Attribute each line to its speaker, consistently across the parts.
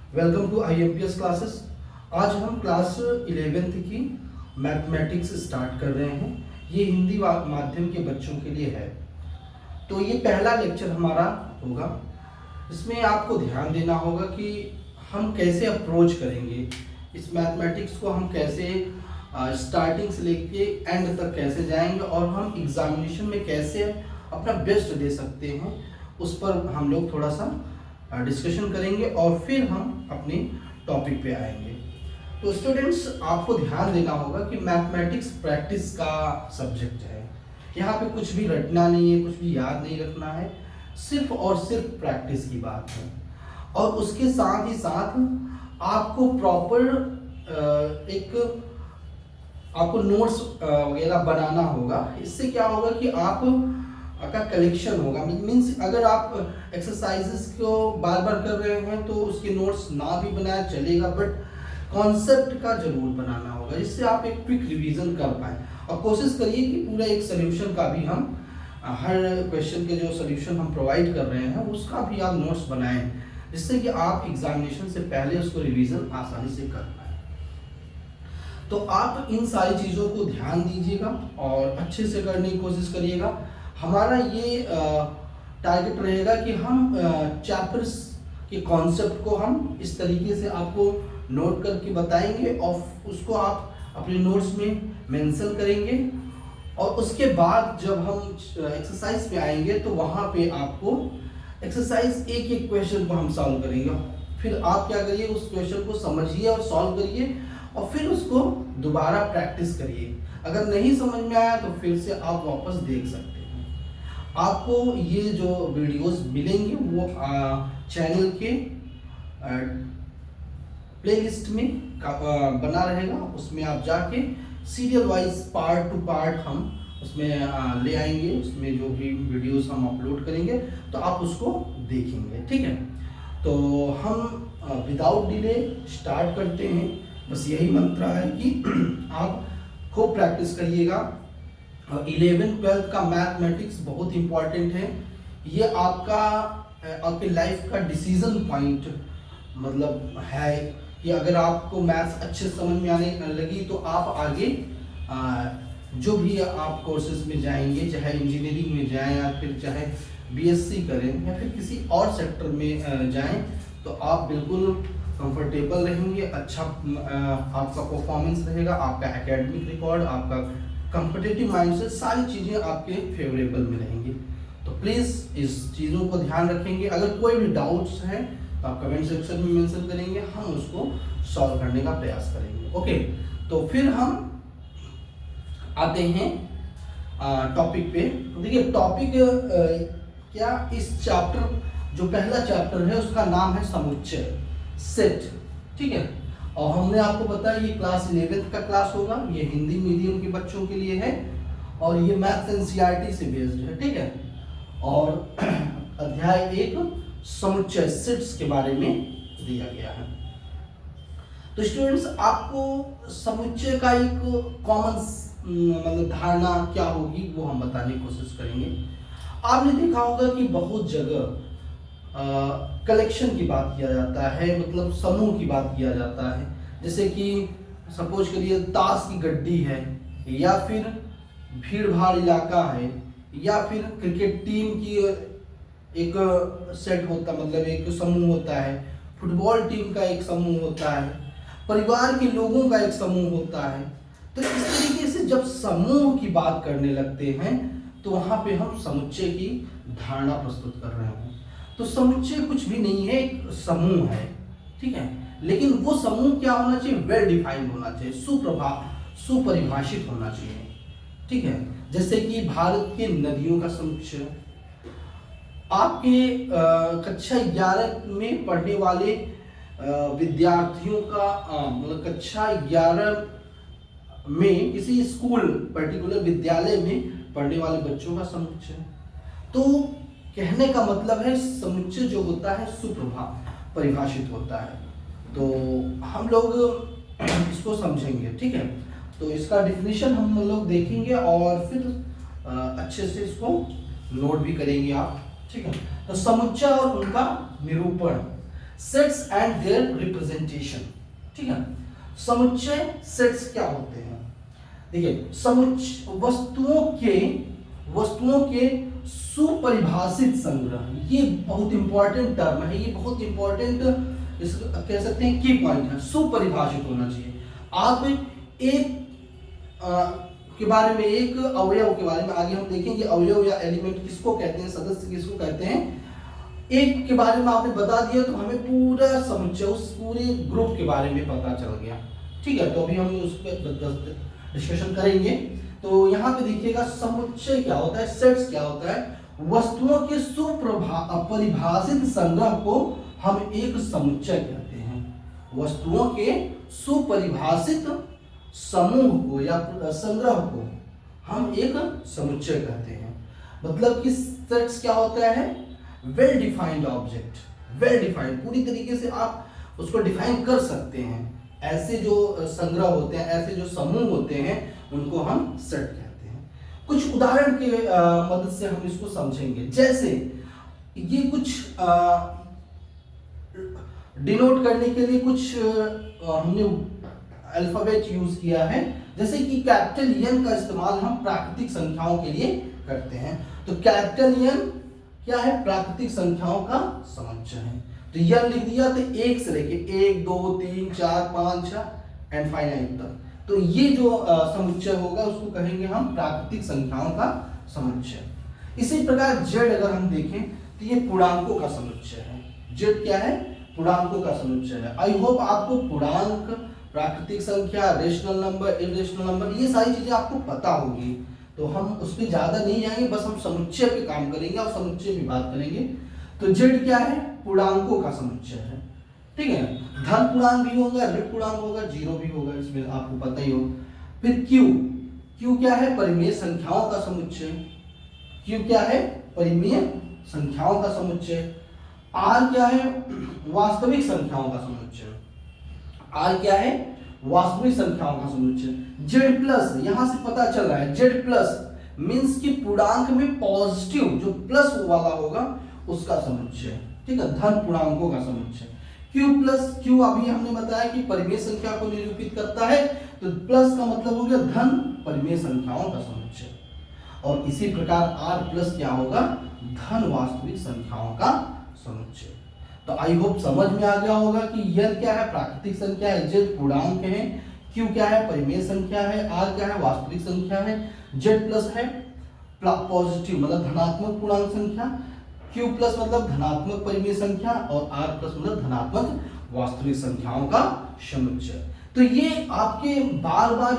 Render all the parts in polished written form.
Speaker 1: Welcome to IMPS classes. आज हम class 11th की मैथमेटिक्स स्टार्ट कर रहे हैं। ये हिंदी माध्यम के बच्चों के लिए है। तो ये पहला लेक्चर हमारा होगा। इसमें आपको ध्यान देना होगा कि हम कैसे अप्रोच करेंगे इस मैथमेटिक्स को, हम कैसे स्टार्टिंग से लेके एंड तक कैसे जाएंगे और हम एग्जामिनेशन में कैसे अपना बेस्ट दे सकते हैं, उस पर हम लोग थोड़ा सा डिस्कशन करेंगे और फिर हम अपने टॉपिक पे आएंगे। तो स्टूडेंट्स, आपको ध्यान देना होगा कि मैथमेटिक्स प्रैक्टिस का सब्जेक्ट है। यहाँ पे कुछ भी रटना नहीं है, कुछ भी याद नहीं रखना है, सिर्फ और सिर्फ प्रैक्टिस की बात है। और उसके साथ ही साथ आपको प्रॉपर एक आपको नोट्स वगैरह बनाना होगा। इससे क्या होगा कि आप का कलेक्शन होगा। मीन्स अगर आप एक्सरसाइजेस को बार बार कर रहे हैं तो उसके नोट्स ना भी बनाया चलेगा, बट कॉन्सेप्ट का जरूर बनाना होगा, जिससे आप एक क्विक रिवीजन कर पाए। और कोशिश करिए कि पूरा एक सोल्यूशन का भी हम हर क्वेश्चन के जो सोल्यूशन हम प्रोवाइड कर रहे हैं उसका भी आप नोट्स बनाएं, जिससे कि आप एग्जामिनेशन से पहले उसको रिवीजन आसानी से कर पाए। तो आप इन सारी चीज़ों को ध्यान दीजिएगा और अच्छे से करने की कोशिश करिएगा। हमारा ये टारगेट रहेगा कि हम चैप्टर्स के कॉन्सेप्ट को हम इस तरीके से आपको नोट करके बताएंगे और उसको आप अपने नोट्स में मेंशन करेंगे। और उसके बाद जब हम एक्सरसाइज पे आएंगे तो वहाँ पे आपको एक्सरसाइज एक एक क्वेश्चन को हम सॉल्व करेंगे। फिर आप क्या करिए, उस क्वेश्चन को समझिए और सॉल्व करिए और फिर उसको दोबारा प्रैक्टिस करिए। अगर नहीं समझ में आया तो फिर से आप वापस देख सकते हैं। आपको ये जो वीडियोस मिलेंगे वो चैनल के प्लेलिस्ट में बना रहेगा। उसमें आप जाके serial wise part two part हम उसमें ले आएंगे। उसमें जो भी वीडियोस हम अपलोड करेंगे तो आप उसको देखेंगे, ठीक है। तो हम विदाउट डिले स्टार्ट करते हैं। बस यही मंत्र है कि आप खूब प्रैक्टिस करिएगा। 11th-12th का मैथमेटिक्स बहुत इंपॉर्टेंट है। ये आपके लाइफ का डिसीजन पॉइंट मतलब है कि अगर आपको मैथ्स अच्छे समझ में आने लगी तो आप आगे जो भी आप कोर्सेज में जाएंगे, चाहे इंजीनियरिंग में जाएं या फिर चाहे BSc करें या फिर किसी और सेक्टर में जाएं, तो आप बिल्कुल कंफर्टेबल रहेंगे। अच्छा आपका परफॉर्मेंस रहेगा, आपका एकेडमिक रिकॉर्ड, आपका कंपटीटिव माइंडसेट, सारी चीज़ें आपके फेवरेबल में रहेंगी। तो प्लीज़ इस चीज़ों को ध्यान रखेंगे। अगर कोई भी डाउट्स हैं तो आप कमेंट सेक्शन में मेंशन करेंगे, हम उसको सॉल्व करने का प्रयास करेंगे। ओके, तो फिर हम आते हैं टॉपिक पे। देखिए टॉपिक क्या, इस चैप्टर जो पहला चैप्टर है उसका नाम है समुच्चय, सेट, ठीक है। और हमने आपको बताया ये क्लास 11th का क्लास होगा। ये हिंदी मीडियम के बच्चों के लिए है और ये मैथ्स NCERT से बेस्ड है, ठीक है। और अध्याय 1 समुच्चय सेट्स के बारे में दिया गया है। तो स्टूडेंट्स, आपको समुच्चय का एक कॉमन मतलब धारणा क्या होगी वो हम बताने की कोशिश करेंगे। आपने देखा होगा कि बहुत जगह कलेक्शन की बात किया जाता है, मतलब समूह की बात किया जाता है। जैसे कि सपोज करिए ताश की गड्डी है, या फिर भीड़ भाड़ इलाका है, या फिर क्रिकेट टीम की एक सेट होता, मतलब एक समूह होता है, फुटबॉल टीम का एक समूह होता है, परिवार के लोगों का एक समूह होता है। तो इस तरीके से जब समूह की बात करने लगते हैं तो वहां पे हम समुच्चय की धारणा प्रस्तुत कर रहे हैं। तो समुच्चय कुछ भी नहीं है, एक समूह है, ठीक है। लेकिन वो समूह क्या होना चाहिए, वेल डिफाइंड होना चाहिए, सुपरिभाषित होना चाहिए, ठीक है। जैसे कि भारत के नदियों का समुच्चय, आपके कक्षा 11 में पढ़ने वाले विद्यार्थियों का मतलब कक्षा 11 में किसी स्कूल पर्टिकुलर विद्यालय में पढ़ने वाले बच्चों का समुच्चय। तो कहने का मतलब है समुच्चय जो होता है परिभाषित होता है। तो हम लोग इसको समझेंगे, ठीक है। तो इसका डिफिनीशन हम लोग देखेंगे और फिर अच्छे से इसको नोट भी करेंगे आप, ठीक है। तो समुच्चय और उनका निरूपण। Sets and their representation. ठीक है, समुच्चय सेट्स क्या होते हैं? देखिए, वस्तुओं के सुपरिभाषित संग्रह, ये बहुत इंपॉर्टेंट टर्म है, ये बहुत इंपॉर्टेंट कह सकते हैं की पॉइंट है। सुपरिभाषित होना चाहिए। आप एक के बारे में, एक अवयव के बारे में आगे हम देखेंगे, अवयव या एलिमेंट किसको कहते हैं, सदस्य किसको कहते हैं, एक के बारे में आपने बता दिया तो हमें पूरा समुच्चय, उस पूरे ग्रुप के बारे में पता चल गया। ठीक है, तो अभी हम उस पर डिस्कशन करेंगे। तो यहाँ पे देखिएगा, समुच्चय क्या होता है, सेट्स क्या होता है, वस्तुओं के सुपरिभाषित संग्रह को हम एक समुच्चय कहते हैं। वस्तुओं के सुपरिभाषित समूह को या संग्रह को हम एक समुच्चय कहते हैं। मतलब कि सेट्स क्या होता है, well defined object, well defined, पूरी तरीके से आप उसको डिफाइन कर सकते हैं। ऐसे जो संग्रह होते हैं, ऐसे जो समूह होते हैं, उनको हम सेट कहते हैं। कुछ उदाहरण के मदद से हम इसको समझेंगे। जैसे ये कुछ डिनोट करने के लिए कुछ हमने अल्फाबेट यूज किया है। जैसे कि कैपिटल एन का इस्तेमाल हम प्राकृतिक संख्याओं के लिए करते हैं। तो कैपिटल एन क्या है, प्राकृतिक संख्याओं का समुच्चय है। तो एन लिख दिया तो 1 से लेके 1 2 3 4 5 6 एंड फाइनाइट तक। तो ये जो समुच्चय होगा उसको कहेंगे हम प्राकृतिक संख्याओं का समुच्चय। इसी प्रकार जेड अगर हम देखें तो ये पूर्णांकों का समुच्चय है। जेड क्या है, पूर्णांकों का समुच्चय है। आई होप आपको पूर्णांक, प्राकृतिक संख्या, रेशनल नंबर, इरेशनल नंबर, ये सारी चीजें आपको पता होगी। तो हम उस पर ज्यादा नहीं जाएंगे, बस हम समुच्चय पे काम करेंगे और समुच्चय की बात करेंगे। तो जेड क्या है, पूर्णांकों का समुच्चय है। ठीक है, धन पूर्णांक भी होगा, ऋण पूर्णांक होगा, जीरो भी होगा, इसमें आपको पता ही हो। फिर क्यू क्या है, परिमेय संख्याओं का समुच्चय। क्यू क्या है, परिमेय संख्याओं का समुच्चय। आर क्या है, वास्तविक संख्याओं का समुच्चय। आर क्या है, वास्तविक संख्याओं का समुच्चय। जेड प्लस, यहां से पता चल रहा है, जेड प्लस मींस कि पूर्णांक में पॉजिटिव जो प्लस वाला होगा उसका समुच्चय। ठीक है, धन पूर्णांकों का समुच्चय। क्यू प्लस, क्यू अभी हमने बताया कि परिमेय संख्या को निरूपित करता है, तो प्लस का मतलब हो गया धन परिमेय संख्याओं का समुच्चय। और इसी प्रकार आर प्लस क्या होगा, धन वास्तविक संख्याओं का समुच्चय। तो आई होप समझ में आ गया होगा कि एन क्या है, प्राकृतिक संख्या है, जेड पूर्णांक है, क्यू क्या है, परिमेय संख्या है, आर क्या है, वास्तविक संख्या है, जेड प्लस है पॉजिटिव मतलब धनात्मक पूर्णांक संख्या, क्यू प्लस मतलब धनात्मक परिमेय संख्या, और आर प्लस मतलब धनात्मक वास्तविक संख्याओं का समुच्चय। तो ये आपके बार बार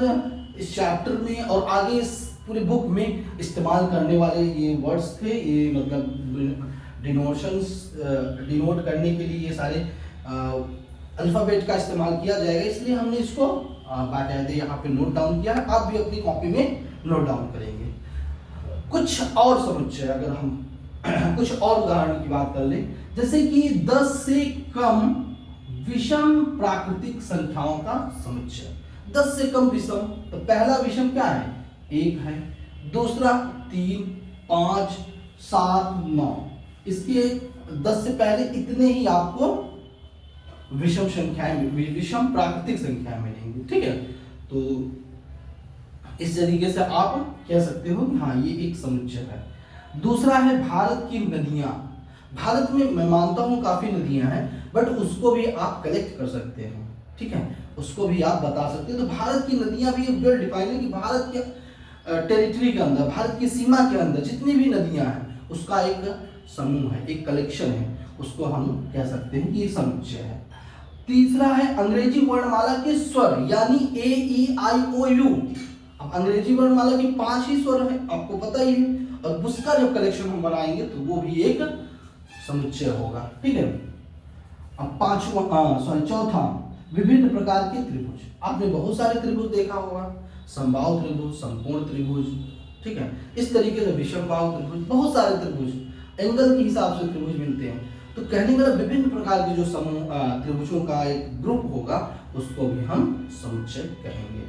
Speaker 1: इस चैप्टर में और आगे इस पूरे बुक में इस्तेमाल करने वाले ये वर्ड्स थे। ये मतलब डिनोट करने के लिए ये सारे अल्फाबेट का इस्तेमाल किया जाएगा, इसलिए हमने इसको बाकायदे यहाँ पे नोट डाउन किया है। आप भी अपनी कॉपी में नोट डाउन करेंगे। कुछ और समुच्चय अगर हम कुछ और उदाहरण की बात कर लें, जैसे कि 10 से कम विषम प्राकृतिक संख्याओं का समुच्चय। 10 से कम विषम, तो पहला विषम क्या है, 1 है, दूसरा 3 5 7 9, इसके 10 से पहले इतने ही आपको विषम संख्याएं, विषम प्राकृतिक संख्याएं मिलेंगी। ठीक है, तो इस तरीके से आप कह सकते हो हाँ ये एक समुच्चय है। दूसरा है भारत की नदियां। भारत में मैं मानता हूं काफी नदियां हैं, बट उसको भी आप कलेक्ट कर सकते हो। ठीक है, उसको भी आप बता सकते हो। तो भारत की नदियां भी वेल डिफाइंड है कि भारत के टेरिटरी के अंदर, भारत की सीमा के अंदर जितनी भी नदियां हैं उसका एक समूह है, एक कलेक्शन है, उसको हम कह सकते हैं कि ये समुच्चय है। तीसरा है अंग्रेजी वर्णमाला के स्वर, यानी ए ई आई ओ यू। अब अंग्रेजी वर्णमाला की 5 ही स्वर है, आपको पता ही है, और उसका जब कलेक्शन हम बनाएंगे तो वो भी एक समुच्चय होगा। ठीक है, अब चौथा विभिन्न प्रकार के त्रिभुज। आपने बहुत सारे त्रिभुज देखा होगा, समबाहु त्रिभुज, समकोण त्रिभुज। ठीक है, इस तरीके से विषमबाहु त्रिभुज, बहुत सारे त्रिभुज, एंगल के हिसाब से त्रिभुज मिलते हैं। तो कहने का विभिन्न प्रकार के जो समूह त्रिभुजों का एक ग्रुप होगा उसको भी हम समुच्चय कहेंगे।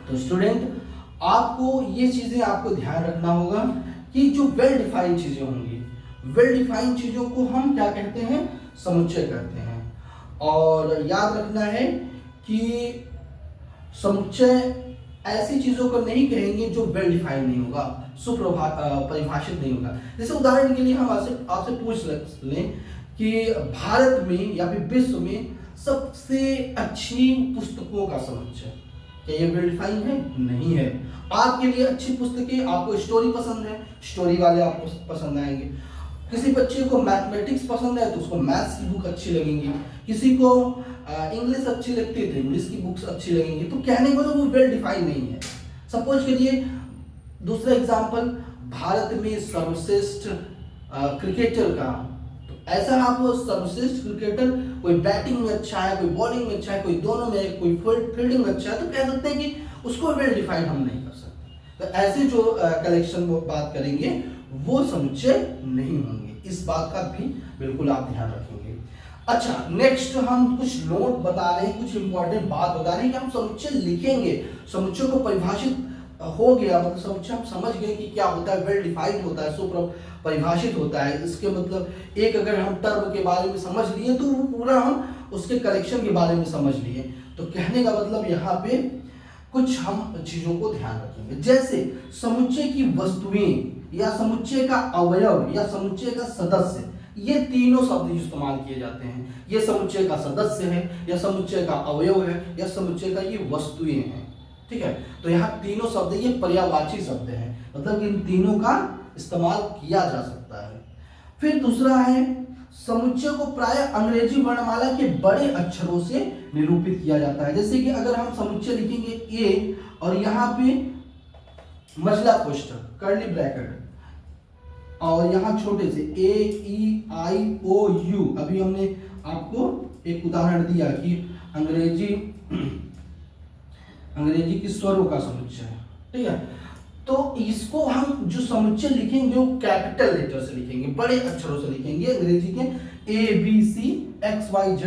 Speaker 1: तो स्टूडेंट, आपको ये चीजें आपको ध्यान रखना होगा कि जो वेल डिफाइंड चीजें होंगी, वेल डिफाइंड चीजों को हम क्या कहते हैं, समुच्चय कहते हैं। और याद रखना है कि समुच्चय ऐसी चीजों को नहीं कहेंगे जो वेल डिफाइंड नहीं होगा, परिभाषित नहीं होगा। जैसे उदाहरण के लिए हम आपसे पूछ लें कि भारत में या फिर विश्व में सबसे अच्छी पुस्तकों का समुच्चय, क्या ये वेल डिफाइंड है? नहीं है। आपके लिए अच्छी पुस्तकें, आपको स्टोरी पसंद है, स्टोरी वाले आपको पसंद आएंगे। किसी बच्चे को मैथमेटिक्स पसंद है तो उसको मैथ्स की बुक अच्छी लगेंगी, किसी को इंग्लिश अच्छी लगती है तो इंग्लिश की बुक्स अच्छी लगेंगी। तो कहने को तो वो वेल डिफाइंड नहीं है। सपोज करिए दूसरा एग्जांपल, भारत में सर्वश्रेष्ठ क्रिकेटर का, तो ऐसा आप सर्वश्रेष्ठ क्रिकेटर, कोई बैटिंग में अच्छा है, कोई बॉलिंग में अच्छा है, कोई दोनों में, कोई फील्डिंग में अच्छा है, तो कह सकते हैं कि उसको वेल डिफाइंड हम नहीं कर सकते। तो ऐसे जो कलेक्शन वो बात करेंगे वो समुच्चय नहीं होंगे। इस बात का भी बिल्कुल आप ध्यान रखेंगे। अच्छा, नेक्स्ट हम कुछ नोट बता रहे हैं, कुछ इंपॉर्टेंट बात बता रहे हैं कि हम समुच्चय लिखेंगे, समुच्चय को परिभाषित हो गया, मतलब समुच्चय हम समझ गए कि क्या होता है, वेल डिफाइंड होता है, परिभाषित होता है। इसके मतलब एक अगर हम टर्म के बारे में समझ लिए तो वो पूरा हम उसके कलेक्शन के बारे में समझ लिए। तो कहने का मतलब यहाँ पे कुछ हम चीजों को ध्यान रखेंगे, जैसे समुच्चय की वस्तुएं या समुच्चय का अवयव या समुच्चय का सदस्य, ये तीनों शब्द इस्तेमाल किए जाते हैं। ये समुच्चय का सदस्य है, या समुच्चय का अवयव है, या समुच्चय का ये वस्तुएं हैं। ठीक है, तो यहाँ तीनों शब्द ये पर्यायवाची शब्द हैं, मतलब इन तीनों का इस्तेमाल किया जा सकता है। फिर दूसरा है, समुच्चय को प्राय अंग्रेजी वर्णमाला के बड़े अक्षरों से निरूपित किया जाता है। जैसे कि अगर हम समुच्चय लिखेंगे ए और यहाँ पे मझला कोष्ठक कर्ली ब्रैकेट और यहाँ छोटे से AEIOU, अभी हमने आपको एक उदाहरण दिया कि अंग्रेजी की स्वरों का समुच्चय, ठीक है। तो इसको हम जो समुच्चय लिखेंगे वो कैपिटल लेटर से लिखेंगे, बड़े अक्षरों से लिखेंगे, अंग्रेजी के ABCXYZ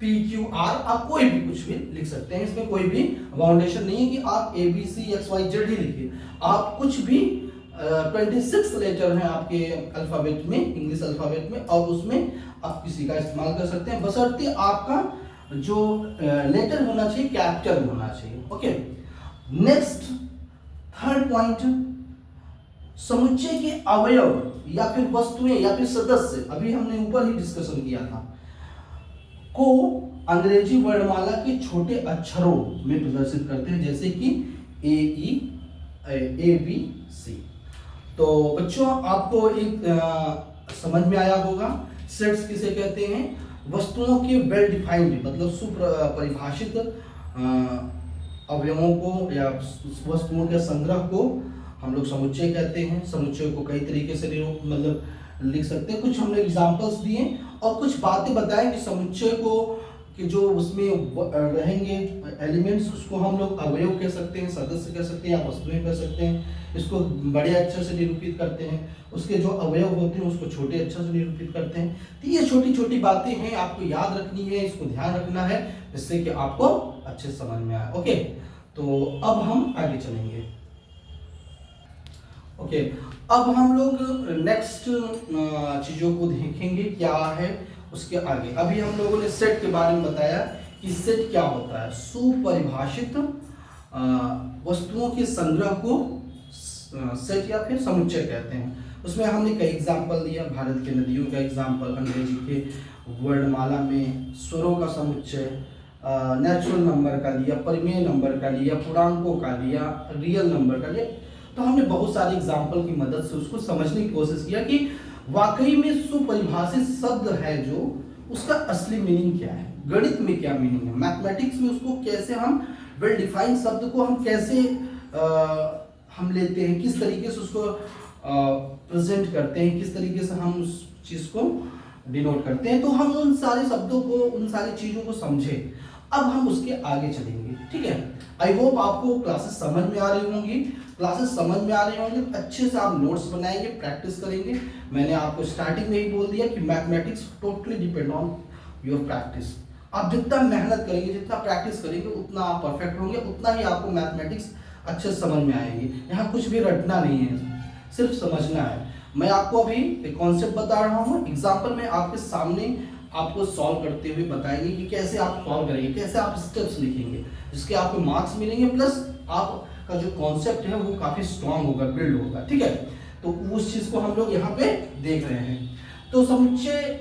Speaker 1: PQR, आप कोई भी कुछ भी लिख सकते हैं, इसमें कोई भी बाउंडेशन नहीं है कि आप ABCXYZ ही लिखिए। आप कुछ भी 26 लेटर हैं आपके अल्फाबेट में, इंग्लिश अल्फाबेट में, और उसमें आप किसी का इस्तेमाल कर सकते हैं, बशर्ते आपका जो लेटर होना चाहिए कैपिटल होना चाहिए। ओके, नेक्स्ट थर्ड पॉइंट, समुच्चय के अवयव या फिर वस्तुएं या फिर सदस्य, अभी हमने ऊपर ही डिस्कशन किया था, को अंग्रेजी वर्णमाला के छोटे अक्षरों में प्रदर्शित करते हैं, जैसे कि ABC। तो बच्चों आपको एक समझ में आया होगा, सेट्स किसे कहते हैं, वस्तुओं के वेल डिफाइंड मतलब सुपरिभाषित अवयवों को या वस्तुओं के संग्रह को हम लोग समुच्चय कहते हैं। समुच्चय को कई तरीके से मतलब लिख सकते हैं। कुछ हमने एग्जांपल्स दिए और कुछ बातें बताएं कि समुच्चय को कि जो उसमें रहेंगे एलिमेंट्स, उसको हम लोग अवयव कह सकते हैं, सदस्य कह सकते हैं, या वस्तुएं कह सकते हैं। इसको बड़े अक्षर से निरूपित करते हैं, उसके जो अवयव होते हैं उसको छोटे अक्षर से निरूपित करते हैं। तो ये छोटी छोटी बातें हैं, आपको याद रखनी है, इसको ध्यान रखना है, जिससे कि आपको अच्छे समझ में आए। ओके, तो अब हम आगे चलेंगे। ओके, अब हम लोग नेक्स्ट चीजों को देखेंगे क्या है उसके आगे। अभी हम लोगों ने सेट के बारे में बताया कि सेट क्या होता है, सुपरिभाषित वस्तुओं के संग्रह को सेट या फिर समुच्चय कहते हैं। उसमें हमने कई एग्जाम्पल दिया, भारत के नदियों का एग्जाम्पल, अंग्रेजी के वर्णमाला में स्वरों का समुच्चय, नेचुरल नंबर का लिया, परिमेय नंबर का लिया, पूर्णांकों का लिया, रियल नंबर का लिया। तो हमने बहुत सारे एग्जाम्पल की मदद से उसको समझने की कोशिश किया कि वाकई में सुपरिभाषित शब्द है जो, उसका असली मीनिंग क्या है, गणित में क्या मीनिंग है, मैथमेटिक्स में उसको कैसे हम वेल डिफाइंड शब्द को हम कैसे हम लेते हैं, किस तरीके से उसको प्रेजेंट करते हैं, किस तरीके से हम उस चीज को डिनोट करते हैं। तो हम उन सारे शब्दों को, उन सारी चीजों को समझे। अब हम उसके आगे चलेंगे, ठीक है। आई होप आपको क्लासेस समझ में आ रही होंगी। क्लासेस समझ में आ रही होंगी, अच्छे से आप नोट्स बनाएंगे, प्रैक्टिस करेंगे। मैंने आपको स्टार्टिंग में ही बोल दिया कि mathematics totally depend on your practice. आप जितना मेहनत करेंगे, जितना प्रैक्टिस करेंगे, उतना आप परफेक्ट होंगे, उतना ही आपको मैथमेटिक्स अच्छे समझ में आएंगे। यहाँ कुछ भी रटना नहीं है, सिर्फ समझना है। मैं आपको अभी एक कॉन्सेप्ट बता रहा हूँ, एग्जाम्पल में आपके सामने आपको सॉल्व करते हुए बताएंगे कि कैसे आप सॉल्व करेंगे, कैसे आप स्टेप्स लिखेंगे, जिसके आपको मार्क्स मिलेंगे, प्लस आपका जो कॉन्सेप्ट है वो काफी स्ट्रांग होगा, बिल्ड होगा। ठीक है, तो उस चीज को हम लोग यहाँ पे देख रहे हैं। तो समुच्चय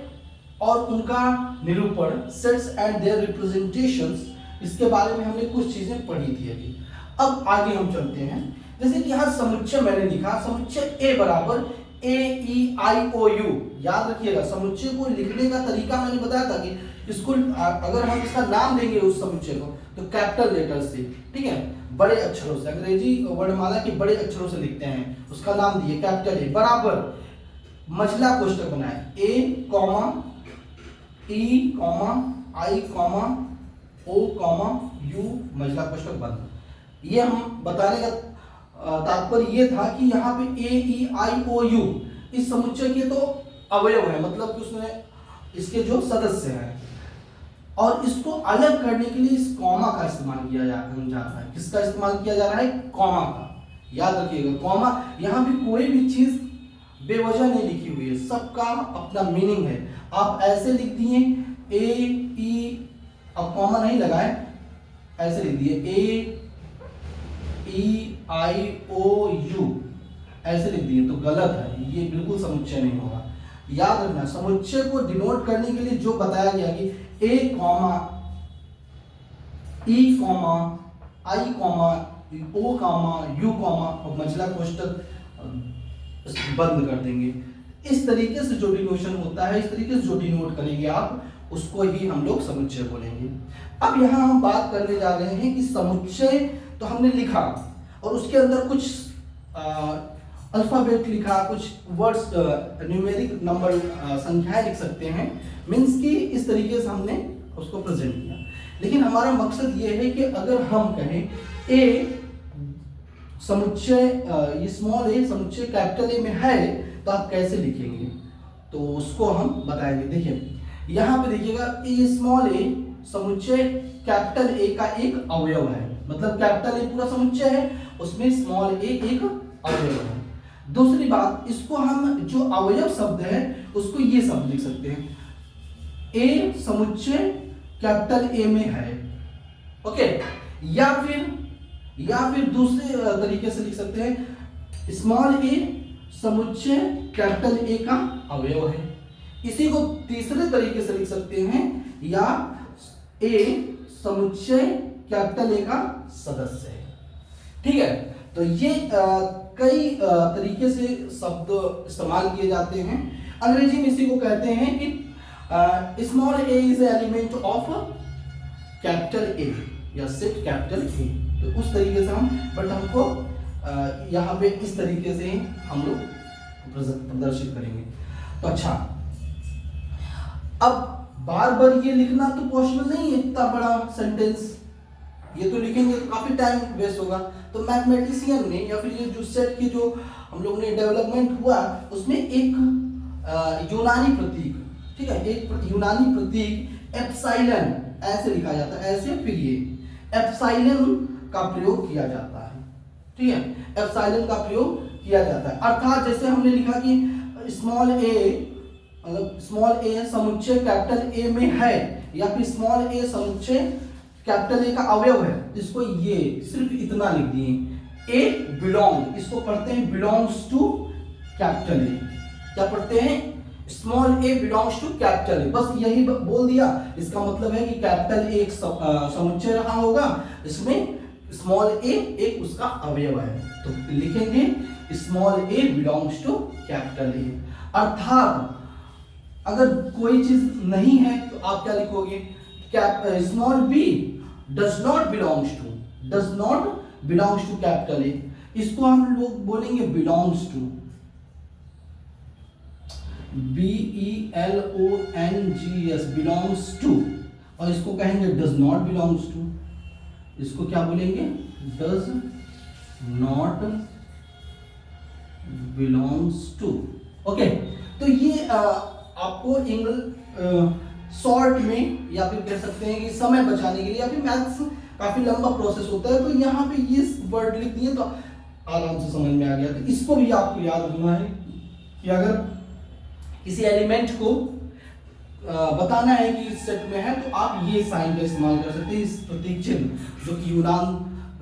Speaker 1: और उनका निरूपण, सेट्स एंड देयर रिप्रेजेंटेशंस, इसके बारे में हमने कुछ चीजें पढ़ी थी अभी। अब आगे हम चलते हैं। जैसे कि यहाँ समुच्चय मैंने लिखा, समुच्चय ए बराबर AEIOU। याद रखिएगा, समुच्चय को लिखने का तरीका मैंने बताया था कि इसको अगर हम इसका नाम देंगे उस समुच्चय को तो कैपिटल लेटर से, ठीक है, बड़े अक्षरों से, अंग्रेजी वर्णमाला के बड़े अक्षरों से लिखते हैं, उसका नाम दिए कैपिटल ए बराबर मझला कोष्टक बनाए A, E, I, O, U, मझला कोष्टक बंद। ये हम बताने का तात्पर्य ये था कि यहाँ पे AEIOU इस समुच्चय के तो अवयव है, मतलब कि उसमें इसके जो सदस्य हैं, और इसको अलग करने के लिए इस कॉमा का इस्तेमाल किया जा रहा है। किसका इस्तेमाल किया जा रहा है? कॉमा का। याद रखिएगा, कॉमा, यहाँ भी कोई भी चीज बेवजह नहीं लिखी हुई है, सबका अपना मीनिंग है। आप ऐसे लिख दिए AE, अब कॉमा नहीं लगाए, ऐसे लिख दिए AEIOU, ऐसे लिख दिए तो गलत है, ये बिल्कुल समुच्चय नहीं होगा। याद रखना, समुच्चय को डिनोट करने के लिए जो बताया गया कि A, E, I, O, U, और मझला कोष्टक बंद कर देंगे। इस तरीके से जो डिनोशन होता है, इस तरीके से जो डिनोट करेंगे आप, उसको ही हम लोग समुच्चय बोलेंगे। अब यहाँ हम बात करने जा रहे हैं कि समुच्चय तो हमने लिखा और उसके अंदर कुछ अल्फाबेट लिखा, कुछ वर्ड्स, न्यूमेरिक नंबर, संख्याएं लिख सकते हैं, मीन्स कि इस तरीके से हमने उसको प्रेजेंट किया। लेकिन हमारा मकसद ये है कि अगर हम कहें ए समुच्चय, स्मॉल ए समुच्चय कैपिटल ए में है, तो आप कैसे लिखेंगे, तो उसको हम बताएंगे। देखिए यहाँ पे देखिएगा, ए स्मॉल ए समुच्चय कैपिटल ए का एक अवयव है, मतलब कैपिटल ए पूरा समुच्चय है, उसमें स्मॉल ए एक अवयव है। दूसरी बात, इसको हम जो अवयव शब्द है उसको ये शब्द लिख सकते हैं, ए समुच्चय कैपिटल ए में है, ओके। या फिर दूसरे तरीके से लिख सकते हैं, स्मॉल ए समुच्चय कैपिटल ए का अवयव है। इसी को तीसरे तरीके से लिख सकते हैं, या ए समुच्चय कैपिटल ए का सदस्य है। ठीक है, तो ये कई तरीके से शब्द इस्तेमाल किए जाते हैं। अंग्रेजी में इसी को कहते हैं कि small A is element of capital A या सेट कैपिटल ए। तो उस तरीके से हम, बट हमको यहाँ पे इस तरीके से हम लोग प्रदर्शित करेंगे। तो अच्छा, अब बार बार ये लिखना तो पॉसिबल नहीं है, इतना बड़ा सेंटेंस ये तो लिखेंगे तो काफी टाइम वेस्ट होगा। तो मैथमेटिशियन ने, या फिर ये जो सेट की जो हम लोग ने डेवलपमेंट हुआ, उसमें एक यूनानी प्रतीक, ठीक है, एक यूनानी प्रतीक एप्सिलॉन ऐसे लिखा जाता है, ऐसे, फिर ये एप्सिलॉन का प्रयोग किया जाता है। ठीक है, एप्सिलॉन का प्रयोग किया जाता है, अर्थात जैसे हमने लिखा कि स्मॉल ए, मतलब स्मॉल ए समुच्चय कैपिटल ए में है, या फिर स्मॉल ए समुच्चय कैपिटल ए का अवयव है, इसको ये सिर्फ इतना लिख दिए, ए बिलोंग, इसको पढ़ते हैं बिलोंग्स टू कैपिटल ए। क्या पढ़ते हैं? Small A belongs to capital A, बस यही बोल दिया। इसका मतलब है कि कैपिटल ए एक समुच्चय रहा होगा, इसमें स्मॉल ए एक उसका अवयव है, तो लिखेंगे small A belongs to capital A. अर्थात अगर कोई चीज नहीं है तो आप क्या लिखोगे? Small B does not belongs to capital A, इसको हम लोग बोलेंगे belongs to, BELONGS, belongs to, और इसको कहेंगे डज नॉट बिलोंग्स टू, इसको क्या बोलेंगे? Does not belongs to. Okay, तो ये आपको इंग्लिश शॉर्ट में, या फिर कह सकते हैं कि समय बचाने के लिए, या फिर मैथ्स काफी लंबा प्रोसेस होता है, तो यहाँ पे ये वर्ड लिख दिए तो आराम से समझ में आ गया। तो इसको भी आपको याद रखना है कि अगर किसी एलिमेंट को बताना है कि इस सेट में है, तो आप ये साइन का इस्तेमाल कर सकते हैं, इस प्रतीक चिन्ह जो कि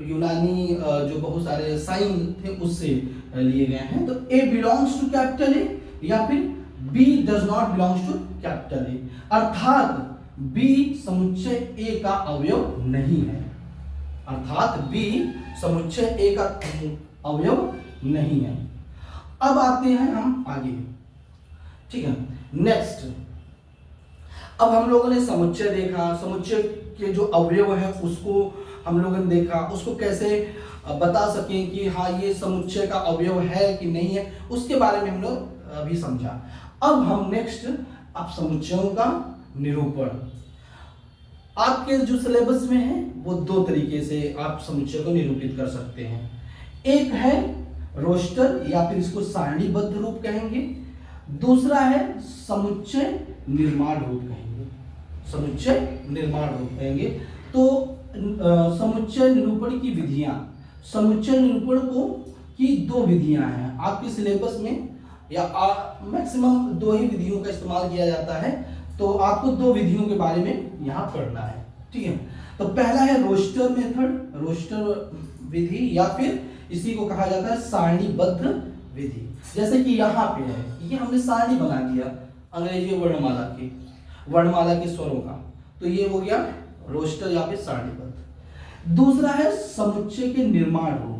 Speaker 1: यूनानी जो बहुत सारे साइन थे उससे लिए गए हैं। तो A belongs to capital A या फिर B does not belongs to capital A, अर्थात बी समुच्चय ए का अवयव नहीं है, अर्थात बी समुच्चय ए का अवयव नहीं है। अब आते हैं हम आगे, ठीक है। नेक्स्ट, अब हम लोगों ने समुच्चय देखा, समुच्चय के जो अवयव है उसको हम लोगों ने देखा, उसको कैसे बता सकें कि हाँ ये समुच्चय का अवयव है कि नहीं है, उसके बारे में हम लोग अभी समझा। अब हम नेक्स्ट, अब समुच्चयों का निरूपण, आपके जो सिलेबस में है वो दो तरीके से आप समुच्चय को निरूपित कर सकते हैं। एक है रोस्टर या फिर इसको सारणीबद्ध रूप कहेंगे, दूसरा है समुच्चय निर्माण रूप कहेंगे, समुच्चय निर्माण रूप कहेंगे। तो समुच्चय निरूपण की विधियां, समुच्चय निरूपण को की दो विधियां हैं आपके सिलेबस में, या मैक्सिमम दो ही विधियों का इस्तेमाल किया जाता है, तो आपको दो विधियों के बारे में यहाँ पढ़ना है, ठीक है। तो पहला है रोस्टर मेथड, रोस्टर विधि, या फिर इसी को कहा जाता है सारणीबद्ध विधि। जैसे कि यहाँ पे है, ये हमने सारणी बना दिया अंग्रेजी वर्णमाला के स्वरों का, तो ये हो गया रोस्टर या फिर सारणीबद्ध। दूसरा है समुच्चय के निर्माण रूप।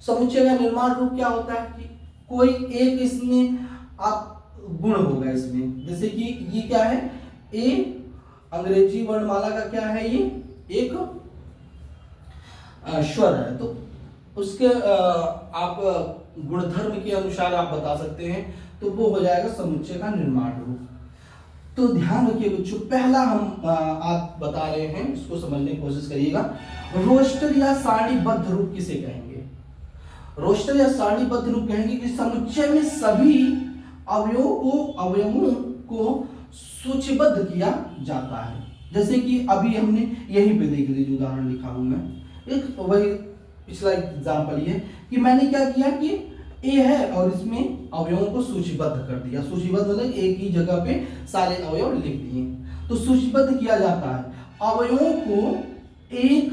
Speaker 1: समुच्चय का निर्माण रूप क्या होता है कि कोई एक इसमें आप गुण होगा इसमें, जैसे कि ये क्या है, ए अंग्रेजी वर्णमाला का क्या है, ये एक स्वर है, तो उसके आप गुणधर्म के अनुसार आप बता सकते हैं, तो वो हो जाएगा समुच्चय का निर्माण रूप। तो ध्यान रखिए बच्चों, पहला हम आप बता रहे हैं, इसको समझने की कोशिश करिएगा। रोस्टर या सारणीबद्ध रूप किसे कहेंगे? रोस्टर या सारणीबद्ध रूप कहेंगे कि समुच्चय में सभी अवयवों को सूचीबद्ध किया जाता है। जैसे कि अभी हमने यहीं पे देख लीजिए, उदाहरण लिखा हूं मैं, एक वही पिछला एग्जाम्पल ये कि मैंने क्या किया कि ए है और इसमें अवयवों को सूचीबद्ध कर दिया। सूचीबद्ध मतलब एक ही जगह पे सारे अवयव लिख दिए। तो सूचीबद्ध किया जाता है अवयवों को एक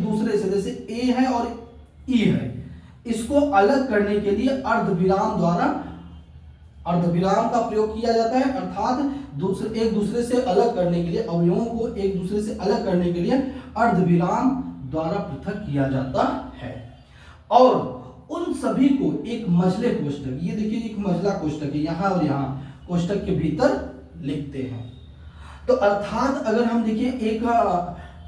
Speaker 1: दूसरे से, जैसे ए है और ई है, इसको अलग करने के लिए अर्धविराम का प्रयोग किया जाता है, अर्थात एक दूसरे से अलग करने के लिए, अवयवों को एक दूसरे से अलग करने के लिए अर्धविराम द्वारा पृथक किया जाता है। और उन सभी को एक मझले कोष्ठक, ये देखिए एक मझला कोष्ठक है, यहाँ और यहाँ कोष्ठक के भीतर लिखते हैं। तो अर्थात अगर हम देखिए एक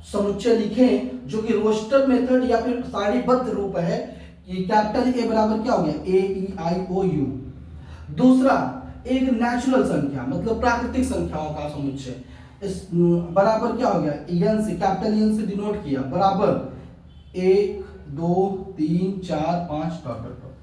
Speaker 1: समुच्चय लिखें जो कि रोस्टर मेथड या फिर सारणीबद्ध रूप है, ये कैपिटल ए बराबर क्या हो गया, ए ई आई ओ यू। दूसरा एक नेचुरल संख्या मतलब प्राकृतिक संख्याओं का समुच्चय, इस बराबर क्या हो गया, एन से, कैपिटल एन से डिनोट किया, बराबर 1 2 3 4 5 डॉट डॉट डॉट।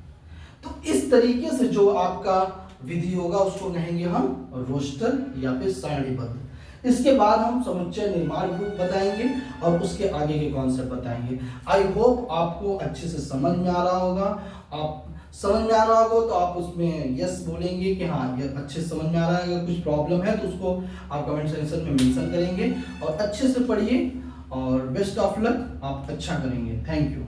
Speaker 1: तो इस तरीके से जो आपका विधि होगा उसको कहेंगे हम रोस्टर या फिर सारणीबद्ध। इसके बाद हम समुच्चय निर्माण रूप बताएंगे और उसके आगे के कॉन्सेप्ट बताएंगे। आई होप आपको अच्छे से समझ में आ रहा होगा। आप समझ में आ रहा होगा तो आप उसमें यस बोलेंगे कि हाँ ये अच्छे से समझ में आ रहा है। अगर कुछ प्रॉब्लम है तो उसको आप कमेंट सेक्शन में मेंशन करेंगे। और अच्छे से पढ़िए और बेस्ट ऑफ लक, आप अच्छा करेंगे। Thank you.